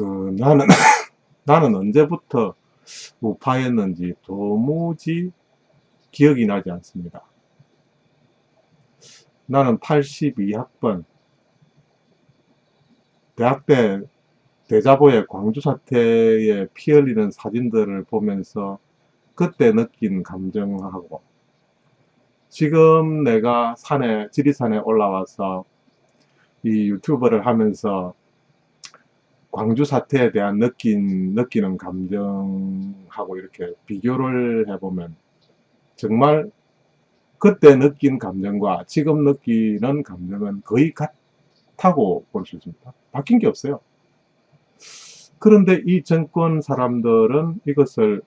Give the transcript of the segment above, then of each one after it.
나는, 나는 언제부터 우파였는지 도무지 기억이 나지 않습니다. 나는 82학번, 대학 때 대자보의 광주 사태에 피 흘리는 사진들을 보면서 그때 느낀 감정하고, 지금 내가 지리산에 올라와서 이 유튜버를 하면서 광주 사태에 대한 느끼는 감정하고 이렇게 비교를 해보면 정말 그때 느낀 감정과 지금 느끼는 감정은 거의 같다고 볼 수 있습니다. 바뀐 게 없어요. 그런데 이 정권 사람들은 이것을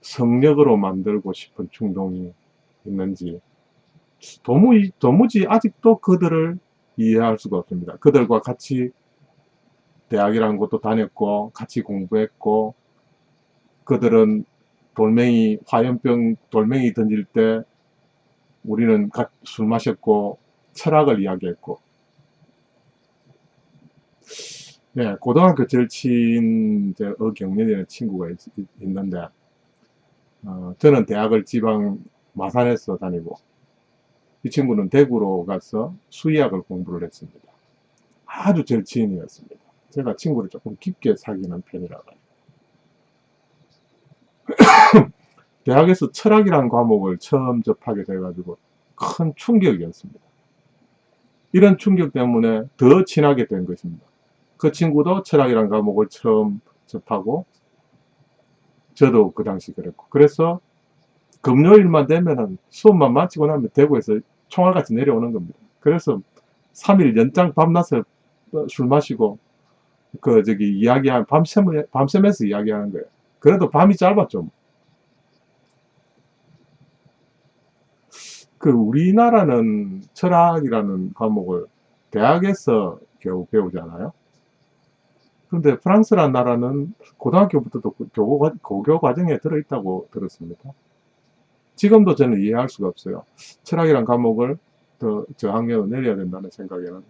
성역으로 만들고 싶은 충동이 있는지 도무지 아직도 그들을 이해할 수가 없습니다. 그들과 같이 대학이라는 곳도 다녔고 같이 공부했고, 그들은 화염병 돌멩이 던질 때 우리는 술 마셨고 철학을 이야기했고, 네, 고등학교 절친 어경련이라는 친구가 있는데, 저는 대학을 지방 마산에서 다니고 이 친구는 대구로 가서 수의학을 공부를 했습니다. 아주 절친이었습니다. 제가 친구를 조금 깊게 사귀는 편이라 가지고 대학에서 철학이라는 과목을 처음 접하게 돼가지고 큰 충격이었습니다. 이런 충격 때문에 더 친하게 된 것입니다. 그 친구도 철학이라는 과목을 처음 접하고 저도 그 당시 그랬고, 그래서 금요일만 되면은 수업만 마치고 나면 대구에서 총알같이 내려오는 겁니다. 그래서 3일 연장 밤낮을 술 마시고 밤새면서 이야기하는 거예요. 그래도 밤이 짧았죠. 우리나라는 철학이라는 과목을 대학에서 겨우 배우잖아요. 그런데 프랑스라는 나라는 고등학교부터도 고교 과정에 들어있다고 들었습니다. 지금도 저는 이해할 수가 없어요. 철학이라는 과목을 더 저학년으로 내려야 된다는 생각에는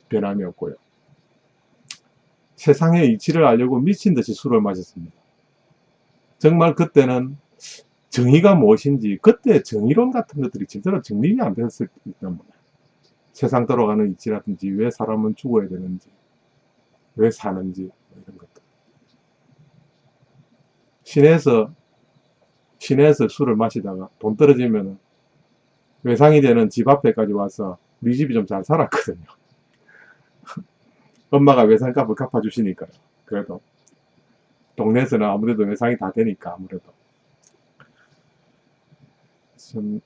변함이 없고요. 세상의 이치를 알려고 미친 듯이 술을 마셨습니다. 정말 그때는 정의가 무엇인지, 그때 정의론 같은 것들이 제대로 정립이 안 됐었기 때문에, 세상 돌아가는 이치라든지 왜 사람은 죽어야 되는지, 왜 사는지, 이런 것들. 시내에서 술을 마시다가 돈 떨어지면 외상이 되는 집 앞에까지 와서 우리 집이 좀 잘 살았거든요. 엄마가 외상값을 갚아주시니까요. 그래도 동네에서는 아무래도 외상이 다 되니까 아무래도 좀,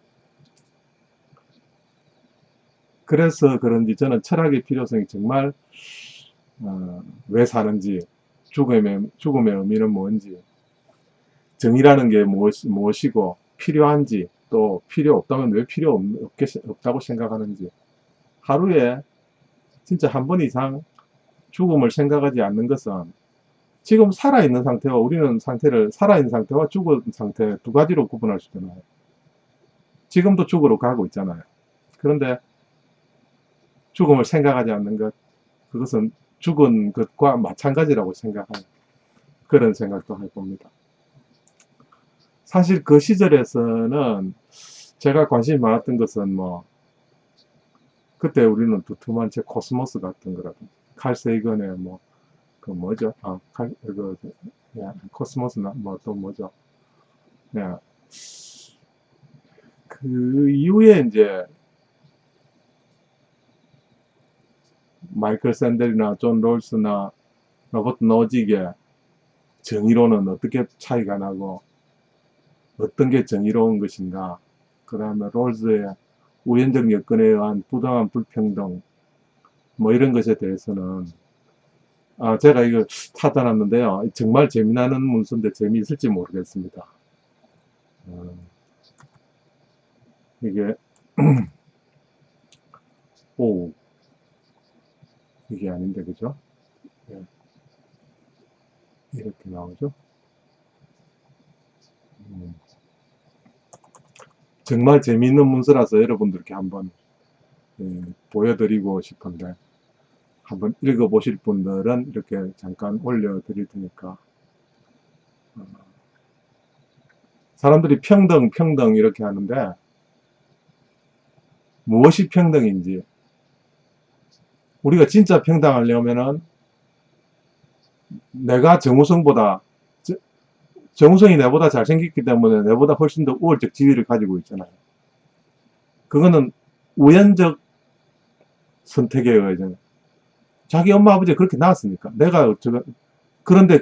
그래서 그런지 저는 철학의 필요성이 정말 왜 사는지, 죽음의 의미는 뭔지, 정의라는 게 무엇이고 필요한지, 또 필요 없다면 왜 없다고 생각하는지, 하루에 진짜 한 번 이상 죽음을 생각하지 않는 것은, 지금 살아있는 상태와 살아있는 상태와 죽은 상태 두 가지로 구분할 수 있잖아요. 지금도 죽으러 가고 있잖아요. 그런데 죽음을 생각하지 않는 것, 그것은 죽은 것과 마찬가지라고 생각하는, 그런 생각도 해봅니다. 사실 그 시절에서는 제가 관심이 많았던 것은 그때 우리는 두툼한 책 코스모스 같은 거라든지, 칼 세이건의 뭐죠? 코스모스나 또 뭐죠? 네. 그 이후에 이제 마이클 샌델이나 존 롤스나 로버트 노직의 정의론은 어떻게 차이가 나고 어떤 게 정의로운 것인가, 그 다음에 롤스의 우연적 여건에 의한 부당한 불평등, 이런 것에 대해서는 제가 이거 찾아놨는데요. 정말 재미나는 문서인데 재미있을지 모르겠습니다. 이게 오, 이게 아닌데, 그죠? 예, 이렇게 나오죠. 정말 재미있는 문서라서 여러분들께 한번 보여드리고 싶은데, 한번 읽어보실 분들은 이렇게 잠깐 올려드릴 테니까. 사람들이 평등, 평등 이렇게 하는데 무엇이 평등인지, 우리가 진짜 평등하려면은 내가 정우성보다, 정우성이 내보다 잘생겼기 때문에 내보다 훨씬 더 우월적 지위를 가지고 있잖아요. 그거는 우연적 선택에 의해서 자기 엄마 아버지가 그렇게 낳았으니까 내가 그런데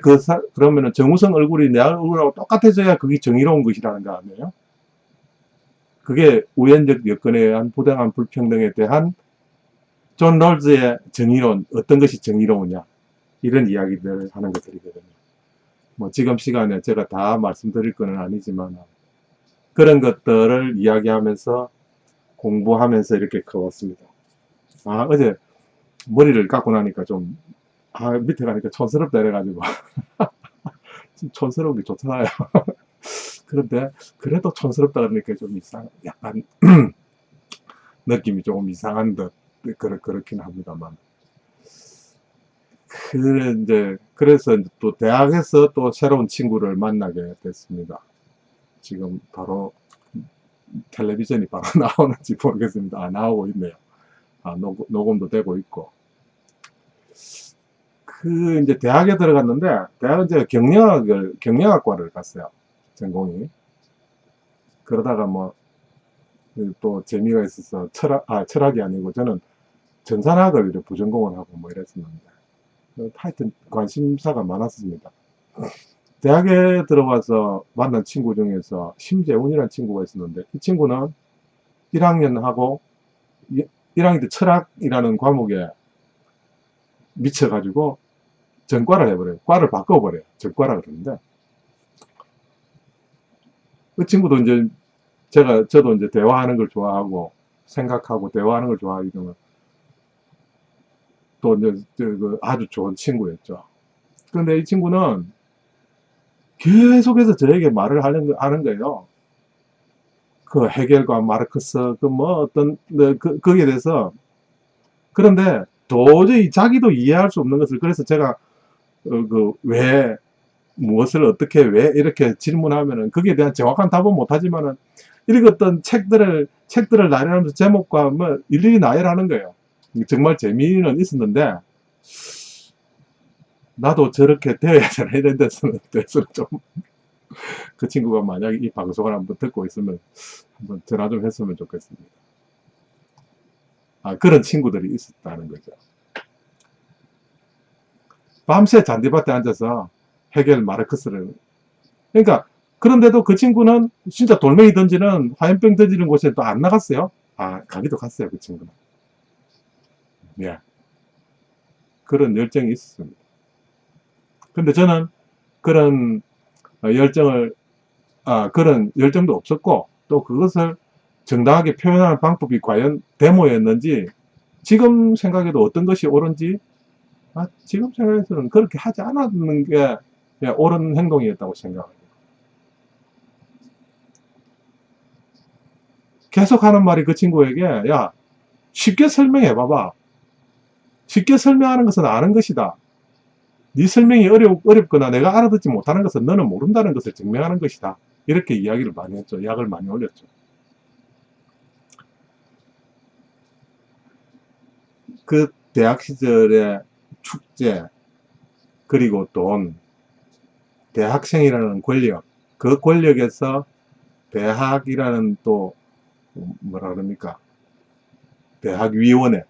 그러면은 정우성 얼굴이 내 얼굴하고 똑같아져야 그게 정의로운 것이라는 거 아니에요? 그게 우연적 여건에 의한 부당한 불평등에 대한 존 롤즈의 정의론, 어떤 것이 정의로우냐, 이런 이야기들을 하는 것들이거든요. 뭐 지금 시간에 제가 다 말씀드릴 건 아니지만 그런 것들을 이야기하면서 공부하면서 이렇게 커왔습니다. 어제 머리를 깎고 나니까 좀 밑에 가니까 촌스럽다 이래가지고 촌스러운 게 좋잖아요. 그런데 그래도 촌스럽다 그러니까 좀 약간 느낌이 조금 이상한 듯 그렇긴 합니다만. 그래서 또 대학에서 또 새로운 친구를 만나게 됐습니다. 지금 바로 텔레비전이 바로 나오는지 모르겠습니다. 나오고 있네요. 녹음도 되고 있고. 이제 대학에 들어갔는데, 대학은 이제 경영학과를 갔어요. 전공이. 그러다가 또 재미가 있어서 철학이 아니고 저는 정산학을 부전공을 하고 이랬었는데, 하여튼 관심사가 많았습니다. 대학에 들어와서 만난 친구 중에서 심재훈이라는 친구가 있었는데, 이 친구는 1학년 때 철학이라는 과목에 미쳐가지고 전과를 해버려요. 과를 바꿔버려요. 전과라 그러는데, 그 친구도 이제 저도 이제 대화하는 걸 좋아하고 생각하고 대화하는 걸 좋아하기 때문에 또 이제 아주 좋은 친구였죠. 그런데 이 친구는 계속해서 저에게 말을 하는 거예요. 그 해겔과 마르크스 거기에 대해서. 그런데 도저히 자기도 이해할 수 없는 것을, 그래서 제가 왜 무엇을 어떻게 왜 이렇게 질문하면은 거기에 대한 정확한 답은 못하지만은 읽었던 책들을 나열하면서 제목과 일일이 나열하는 거예요. 정말 재미는 있었는데 나도 저렇게 되어야 되나 이런 데서는 좀 그 친구가 만약에 이 방송을 한번 듣고 있으면 한번 전화 좀 했으면 좋겠습니다. 그런 친구들이 있었다는 거죠. 밤새 잔디밭에 앉아서 해겔 마르크스를, 그러니까 그런데도 그 친구는 진짜 돌멩이 던지는 화염병 던지는 곳에 또 안 나갔어요. 가기도 갔어요, 그 친구는. 예. 그런 열정이 있었습니다. 근데 저는 그런 그런 열정도 없었고, 또 그것을 정당하게 표현하는 방법이 과연 데모였는지, 지금 생각해도 어떤 것이 옳은지, 지금 생각해서는 그렇게 하지 않았는 게 옳은 행동이었다고 생각합니다. 계속 하는 말이 그 친구에게, 야, 쉽게 설명해 봐봐. 쉽게 설명하는 것은 아는 것이다. 네 설명이 어렵거나 내가 알아듣지 못하는 것은 너는 모른다는 것을 증명하는 것이다. 이렇게 이야기를 많이 했죠. 약을 많이 올렸죠. 그 대학 시절의 축제, 그리고 돈, 대학생이라는 권력, 그 권력에서 대학이라는 또 뭐라 그럽니까? 대학위원회,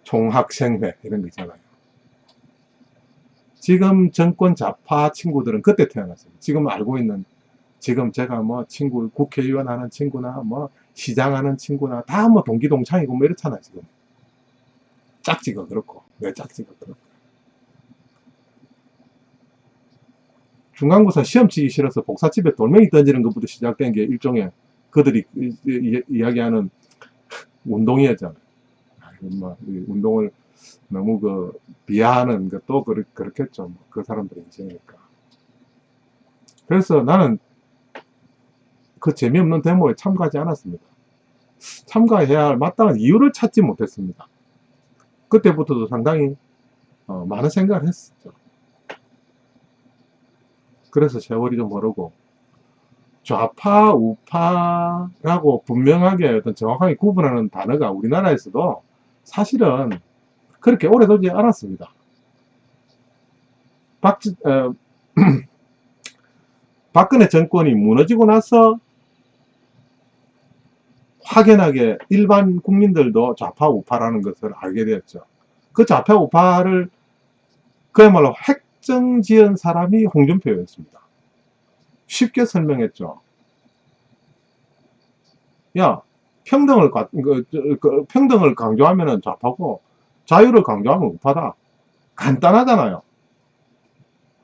총학생회 이런 거 있잖아요. 지금 정권 좌파 친구들은 그때 태어났어요. 지금 알고 있는, 지금 제가 친구, 국회의원 하는 친구나 시장 하는 친구나 다 동기동창이고 이렇잖아요. 지금 짝지가 그렇고, 왜 짝지가 그렇고. 중간고사 시험 치기 싫어서 복사집에 돌멩이 던지는 것부터 시작된 게 일종의 그들이 이야기하는 운동이었잖아요. 운동을 너무 비하하는 것도 그렇겠죠. 그 사람들의 인생이니까. 그래서 나는 그 재미없는 데모에 참가하지 않았습니다. 참가해야 할 마땅한 이유를 찾지 못했습니다. 그때부터도 상당히 많은 생각을 했었죠. 그래서 세월이 좀 흐르고 좌파, 우파라고 분명하게 어떤 정확하게 구분하는 단어가 우리나라에서도 사실은 그렇게 오래 되지 않았습니다. 박근혜 정권이 무너지고 나서 확연하게 일반 국민들도 좌파, 우파라는 것을 알게 되었죠. 그 좌파, 우파를 그야말로 획정지은 사람이 홍준표였습니다. 쉽게 설명했죠. 야, 평등을 강조하면 좌파고 자유를 강조하면 우파다. 간단하잖아요.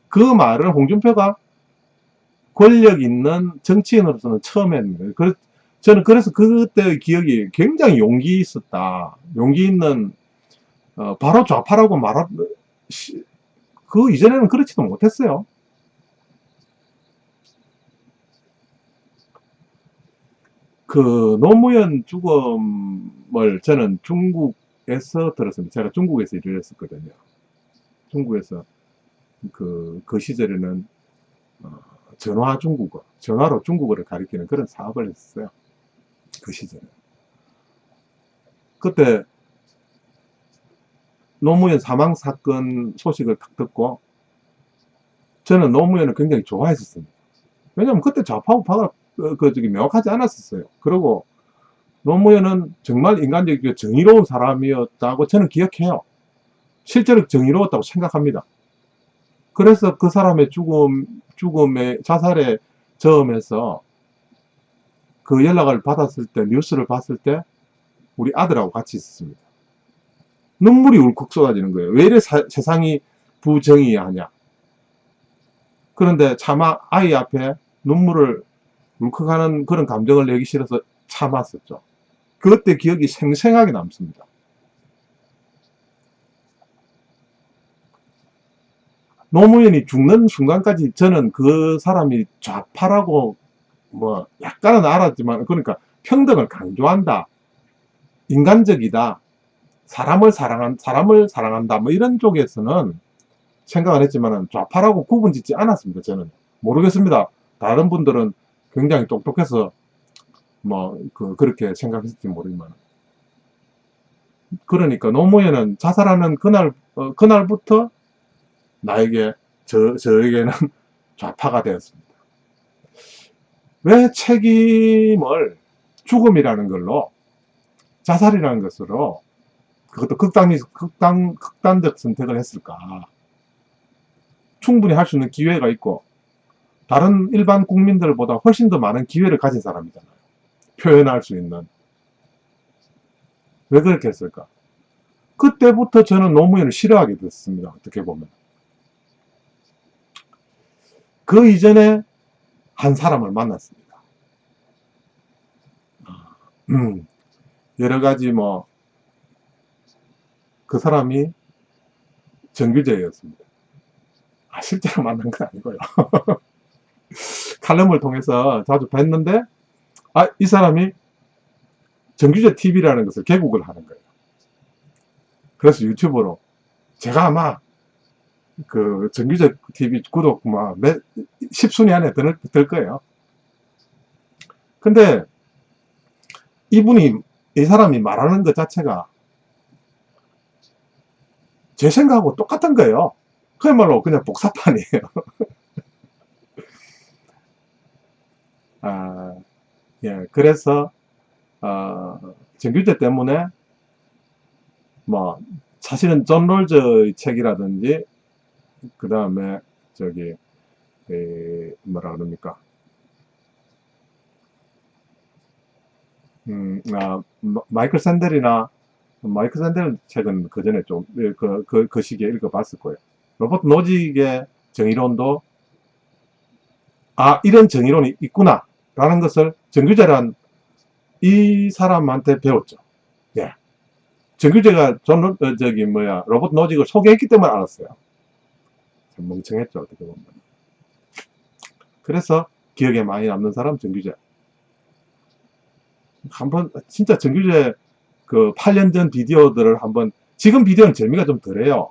그 말을 홍준표가 권력 있는 정치인으로서는 처음 했는데, 저는 그래서 그때의 기억이 굉장히 용기 있었다. 용기 있는, 바로 좌파라고 그 이전에는 그렇지도 못했어요. 그 노무현 죽음을 저는 중국에서 들었습니다. 제가 중국에서 일을 했었거든요. 중국에서 그 시절에는 전화 중국어, 전화로 중국어를 가리키는 그런 사업을 했었어요. 그 시절에. 그때 노무현 사망 사건 소식을 딱 듣고 저는 노무현을 굉장히 좋아했었습니다. 왜냐면 그때 좌파 우파가 명확하지 않았었어요. 그리고 노무현은 정말 인간적이고 정의로운 사람이었다고 저는 기억해요. 실제로 정의로웠다고 생각합니다. 그래서 그 사람의 죽음의 자살의 저음에서 그 연락을 받았을 때, 뉴스를 봤을 때 우리 아들하고 같이 있었습니다. 눈물이 울컥 쏟아지는 거예요. 왜 이래 세상이 부정의하냐. 그런데 차마 아이 앞에 눈물을 울컥하는 그런 감정을 내기 싫어서 참았었죠. 그때 기억이 생생하게 남습니다. 노무현이 죽는 순간까지 저는 그 사람이 좌파라고 뭐 약간은 알았지만, 그러니까 평등을 강조한다, 인간적이다, 사람을 사랑한다 뭐 이런 쪽에서는 생각을 했지만 좌파라고 구분 짓지 않았습니다. 저는 모르겠습니다. 다른 분들은 굉장히 똑똑해서 그렇게 생각했을지 모르지만, 그러니까 노무현은 자살하는 그날부터 저에게는 좌파가 되었습니다. 왜 책임을 죽음이라는 걸로, 자살이라는 것으로, 그것도 극단적 선택을 했을까? 충분히 할 수 있는 기회가 있고 다른 일반 국민들보다 훨씬 더 많은 기회를 가진 사람이잖아요. 표현할 수 있는. 왜 그렇게 했을까? 그때부터 저는 노무현을 싫어하게 됐습니다. 어떻게 보면. 그 이전에 한 사람을 만났습니다. 여러 가지 그 사람이 정규제였습니다. 실제로 만난 건 아니고요. 칼럼을 통해서 자주 뵀는데, 이 사람이 정규제 TV라는 것을 개국을 하는 거예요. 그래서 유튜브로 제가 아마 그 정규제 TV 구독 십순위 안에 들 거예요. 근데 이 사람이 말하는 것 자체가 제 생각하고 똑같은 거예요. 그야말로 그냥 복사판이에요. 예, 그래서 정규제 때문에 사실은 존 롤즈의 책이라든지 그 다음에 뭐라 그럽니까, 마이클 샌델 책은 그 전에 좀 그 시기에 읽어봤을 거예요. 로버트 노직의 정의론도 이런 정의론이 있구나 라는 것을 정규제란 이 사람한테 배웠죠. 예. 정규제가 로버트 노직을 소개했기 때문에 알았어요. 참 멍청했죠, 어떻게 보면. 그래서 기억에 많이 남는 사람 정규제. 한번 진짜 정규제 그 8년 전 비디오들을 한번 지금 비디오는 재미가 좀 덜해요.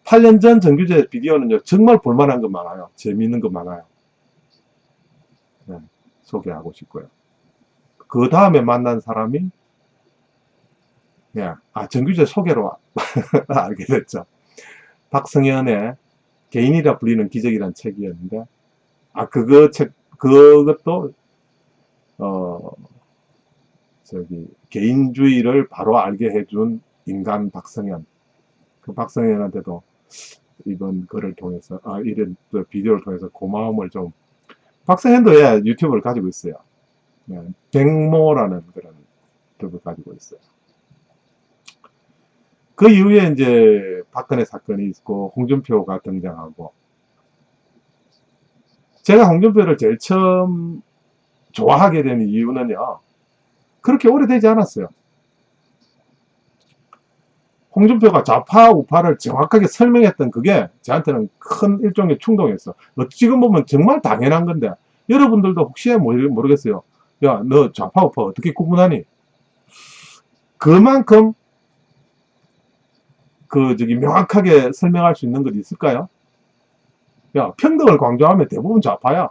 8년 전 정규제 비디오는요, 정말 볼만한 거 많아요. 재미있는 거 많아요. 네, 소개하고 싶고요. 그 다음에 만난 사람이, 네, 정규제 소개로 알게 됐죠. 박성현의 개인이라 불리는 기적이라는 책이었는데, 그것도, 개인주의를 바로 알게 해준 인간 박성현. 그 박성현한테도 이번 글을 통해서, 이런 비디오를 통해서 고마움을 좀, 박성현도 예, 유튜브를 가지고 있어요. 예, 백모라는 그런 유튜브를 가지고 있어요. 그 이후에 이제 박근혜 사건이 있고, 홍준표가 등장하고, 제가 홍준표를 제일 처음 좋아하게 된 이유는요, 그렇게 오래되지 않았어요. 홍준표가 좌파 우파를 정확하게 설명했던 그게 저한테는 큰 일종의 충동이었어. 지금 보면 정말 당연한 건데, 여러분들도 혹시 모르겠어요. 야, 너 좌파 우파 어떻게 구분하니? 그만큼 명확하게 설명할 수 있는 것 있을까요? 야, 평등을 강조하면 대부분 좌파야.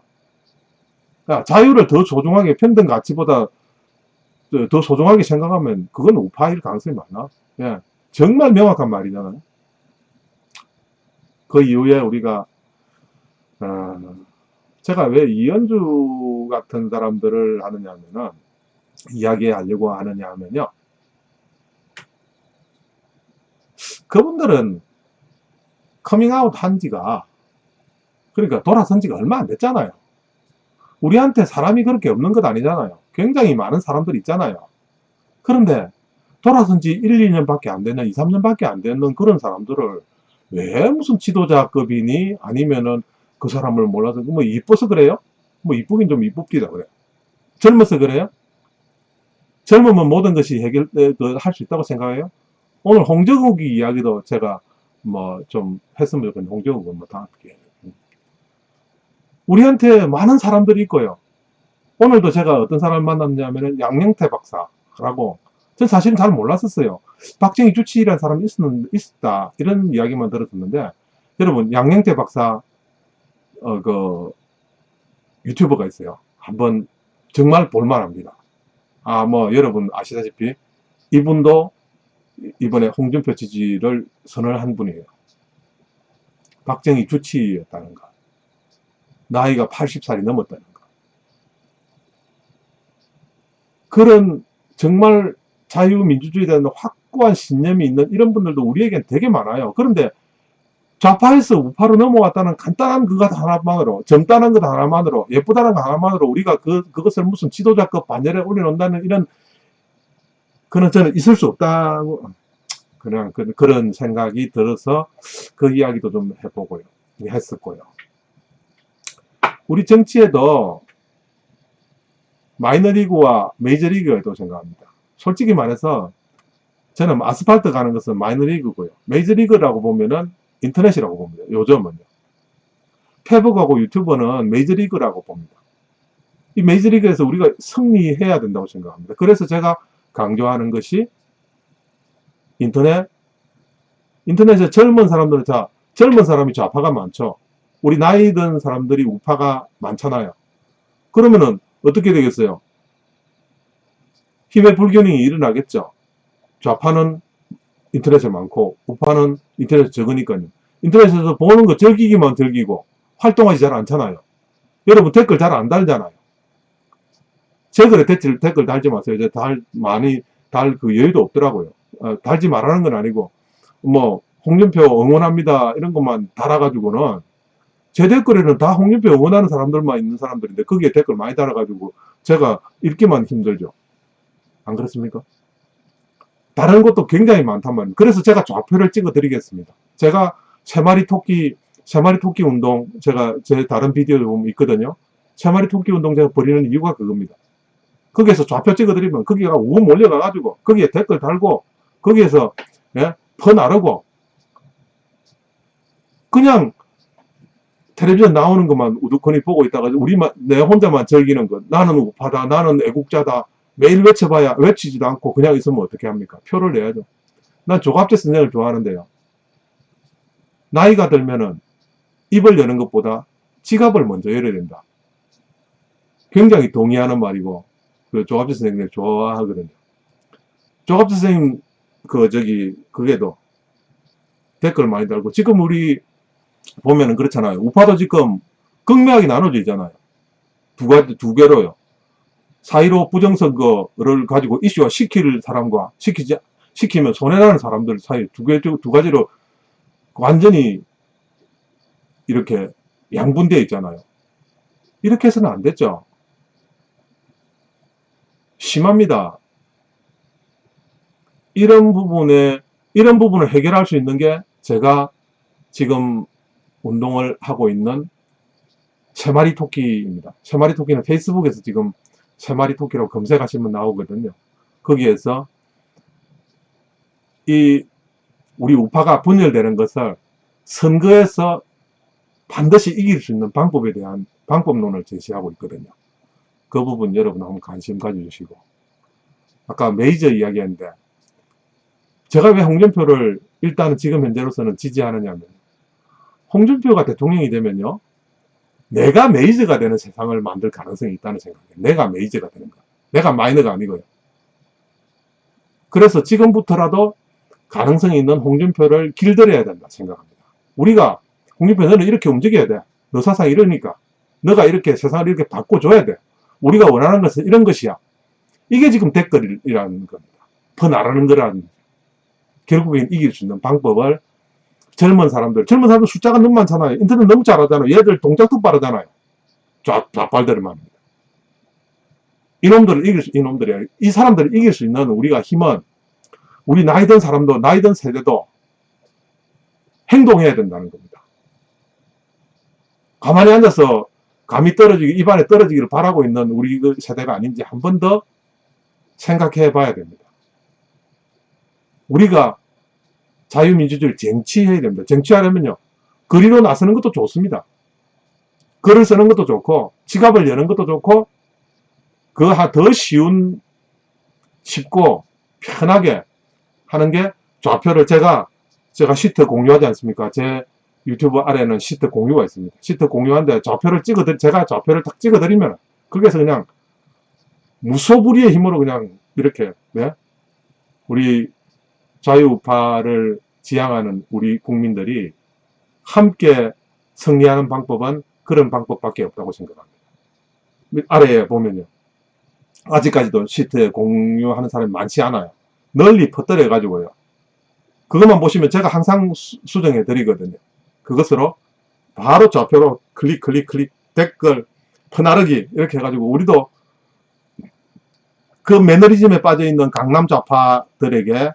야, 자유를 더 소중하게, 평등 가치보다 더 소중하게 생각하면 그건 우파일 가능성이 많아. 예, 정말 명확한 말이잖아요. 그 이후에 우리가 제가 왜 이현주 같은 사람들을 하느냐면은 이야기하려고 하느냐 하면요, 그분들은 커밍아웃 한 지가, 그러니까 돌아선 지가 얼마 안 됐잖아요. 우리한테 사람이 그렇게 없는 것 아니잖아요. 굉장히 많은 사람들이 있잖아요. 그런데 돌아선 지 1, 2년밖에 안 되는, 2, 3년밖에 안 되는 그런 사람들을 왜 무슨 지도자급이니? 아니면은 그 사람을 몰라서, 뭐 이뻐서 그래요? 뭐 이쁘긴 좀 이쁩디다 그래. 젊어서 그래요? 젊으면 모든 것이 할 수 있다고 생각해요? 오늘 홍정욱이 이야기도 제가 뭐 좀 했으면 좋겠는데, 홍정욱은 뭐 다 할게. 우리한테 많은 사람들이 있고요. 오늘도 제가 어떤 사람을 만났냐면은 양영태 박사라고, 전 사실은 잘 몰랐었어요. 박정희 주치의라는 사람이 있었다, 이런 이야기만 들었었는데, 여러분, 양영태 박사, 유튜버가 있어요. 한번 정말 볼만합니다. 뭐, 여러분 아시다시피, 이분도 이번에 홍준표 지지를 선언한 분이에요. 박정희 주치의였다는 거. 나이가 80살이 넘었다는 거. 그런 정말 자유민주주의에 대한 확고한 신념이 있는 이런 분들도 우리에겐 되게 많아요. 그런데 좌파에서 우파로 넘어왔다는 간단한 그것 하나만으로, 젊다는 것 하나만으로, 예쁘다는 것 하나만으로 우리가 그것을 무슨 지도자급 반열에 올려놓는다는 이런, 그는 저는 있을 수 없다고, 그냥 그런 생각이 들어서 그 이야기도 좀 해보고요. 했었고요. 우리 정치에도 마이너리그와 메이저리그가 있다고 생각합니다. 솔직히 말해서 저는 아스팔트 가는 것은 마이너리그고요. 메이저리그라고 보면은 인터넷이라고 봅니다. 요즘은요. 페북하고 유튜버는 메이저리그라고 봅니다. 이 메이저리그에서 우리가 승리해야 된다고 생각합니다. 그래서 제가 강조하는 것이 인터넷에 젊은 사람이 좌파가 많죠. 우리 나이 든 사람들이 우파가 많잖아요. 그러면은 어떻게 되겠어요? 힘의 불균형이 일어나겠죠. 좌파는 인터넷에 많고 우파는 인터넷에 적으니까요. 인터넷에서 보는 거 즐기기만 즐기고 활동하지 잘 않잖아요. 여러분 댓글 잘 안 달잖아요. 제 글에 댓글 달지 마세요. 이제 많이 달 그 여유도 없더라고요. 달지 말라는 건 아니고, 뭐 홍준표 응원합니다 이런 것만 달아가지고는, 제 댓글에는 다 홍준표 응원하는 사람들만 있는 사람들인데 거기에 댓글 많이 달아가지고 제가 읽기만 힘들죠. 안 그렇습니까? 다른 것도 굉장히 많단 말이에요. 그래서 제가 좌표를 찍어 드리겠습니다. 제가 세 마리 토끼 운동, 제가 제 다른 비디오에 보면 있거든요. 세 마리 토끼 운동 제가 버리는 이유가 그겁니다. 거기에서 좌표 찍어 드리면 거기가 우음 올려가가지고 거기에 댓글 달고 거기에서 퍼나르고, 그냥 텔레비전 나오는 것만 우두커니 보고 있다가 내 혼자만 즐기는 것, 나는 우파다, 나는 애국자다 매일 외치지도 않고 그냥 있으면 어떻게 합니까? 표를 내야죠. 난 조갑제 선생을 좋아하는데요. 나이가 들면은 입을 여는 것보다 지갑을 먼저 열어야 된다. 굉장히 동의하는 말이고, 그 조갑제 선생님 좋아하거든요. 조갑제 선생님, 그게도 댓글 많이 달고, 지금 우리 보면은 그렇잖아요. 우파도 지금 극명하게 나눠져 있잖아요. 두 개로요. 4.15 부정선거를 가지고 이슈화 시킬 사람과 시키면 손해나는 사람들 사이 두 가지로 완전히 이렇게 양분되어 있잖아요. 이렇게 해서는 안 됐죠. 심합니다. 이런 부분을 해결할 수 있는 게 제가 지금 운동을 하고 있는 세마리 토끼입니다. 세마리 토끼는 페이스북에서 지금 세마리 토끼라고 검색하시면 나오거든요. 거기에서 우리 우파가 분열되는 것을 선거에서 반드시 이길 수 있는 방법에 대한 방법론을 제시하고 있거든요. 그 부분 여러분 한번 관심 가져주시고, 아까 메이저 이야기했는데, 제가 왜 홍준표를 일단은 지금 현재로서는 지지하느냐면, 홍준표가 대통령이 되면요, 내가 메이저가 되는 세상을 만들 가능성이 있다는 생각이에요. 내가 메이저가 되는 거. 내가 마이너가 아니고요. 그래서 지금부터라도 가능성이 있는 홍준표를 길들여야 된다 생각합니다. 우리가 홍준표 너는 이렇게 움직여야 돼. 너 사상 이러니까. 너가 이렇게 세상을 이렇게 바꿔줘야 돼. 우리가 원하는 것은 이런 것이야. 이게 지금 댓글이라는 겁니다. 퍼나르는 거라는. 결국엔 이길 수 있는 방법을 젊은 사람들 숫자가 너무 많잖아요. 인터넷 너무 잘하잖아요. 얘들 동작도 빠르잖아요. 좌빨들을 말입니다. 이 사람들을 이길 수 있는 우리가 힘은, 우리 나이 든 사람도, 나이 든 세대도 행동해야 된다는 겁니다. 가만히 앉아서 감이 입안에 떨어지기를 바라고 있는 우리 그 세대가 아닌지 한 번 더 생각해 봐야 됩니다. 우리가 자유민주주의를 쟁취해야 됩니다. 쟁취하려면요, 거리로 나서는 것도 좋습니다. 글을 쓰는 것도 좋고, 지갑을 여는 것도 좋고, 더 쉽고 편하게 하는 게 좌표를 제가 시트 공유하지 않습니까? 제 유튜브 아래에는 시트 공유가 있습니다. 시트 공유한데 제가 좌표를 딱 찍어드리면, 거기에서 그냥 무소불위의 힘으로 그냥 이렇게, 네? 우리 자유우파를 지향하는 우리 국민들이 함께 승리하는 방법은 그런 방법밖에 없다고 생각합니다. 아래에 보면요, 아직까지도 시트에 공유하는 사람이 많지 않아요. 널리 퍼뜨려 가지고요. 그것만 보시면 제가 항상 수정해 드리거든요. 그것으로 바로 좌표로 클릭 댓글 퍼나르기 이렇게 해가지고, 우리도 그 매너리즘에 빠져있는 강남 좌파들에게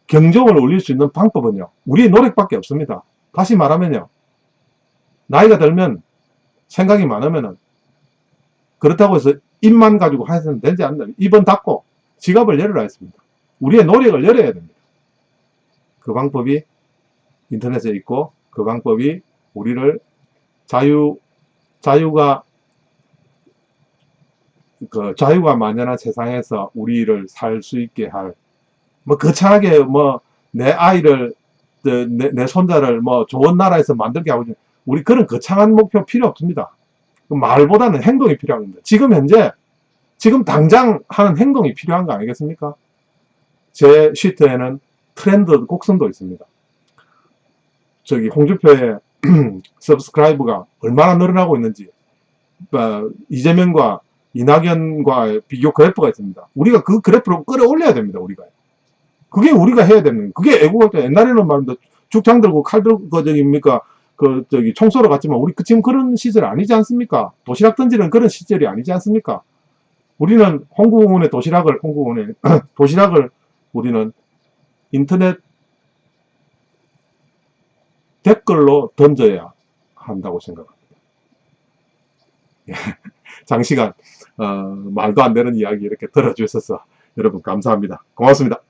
경종을 울릴 수 있는 방법은요, 우리의 노력밖에 없습니다. 다시 말하면요, 나이가 들면 생각이 많으면은, 그렇다고 해서 입만 가지고 해서는 되지 않는다. 입은 닫고 지갑을 열어라 했습니다. 우리의 노력을 열어야 됩니다. 그 방법이 인터넷에 있고, 그 방법이 우리를 자유가 만연한 세상에서 우리를 살 수 있게 할, 거창하게 내 아이를, 내 손자를 좋은 나라에서 만들게 하고, 우리 그런 거창한 목표 필요 없습니다. 말보다는 행동이 필요한 겁니다. 지금 당장 하는 행동이 필요한 거 아니겠습니까? 제 시트에는 트렌드 곡선도 있습니다. 홍준표의 서브스크라이브가 얼마나 늘어나고 있는지, 이재명과 이낙연과 비교 그래프가 있습니다. 우리가 그 그래프로 끌어올려야 됩니다. 그게 우리가 해야 되는, 그게 애국할 때, 옛날에는 말입니다, 죽창 들고 칼 들고 총 쏘러 갔지만, 우리 지금 그런 시절 아니지 않습니까? 도시락 던지는 그런 시절이 아니지 않습니까? 우리는 도시락을 우리는 인터넷 댓글로 던져야 한다고 생각합니다. 장시간 말도 안 되는 이야기 이렇게 들어주셔서 여러분 감사합니다. 고맙습니다.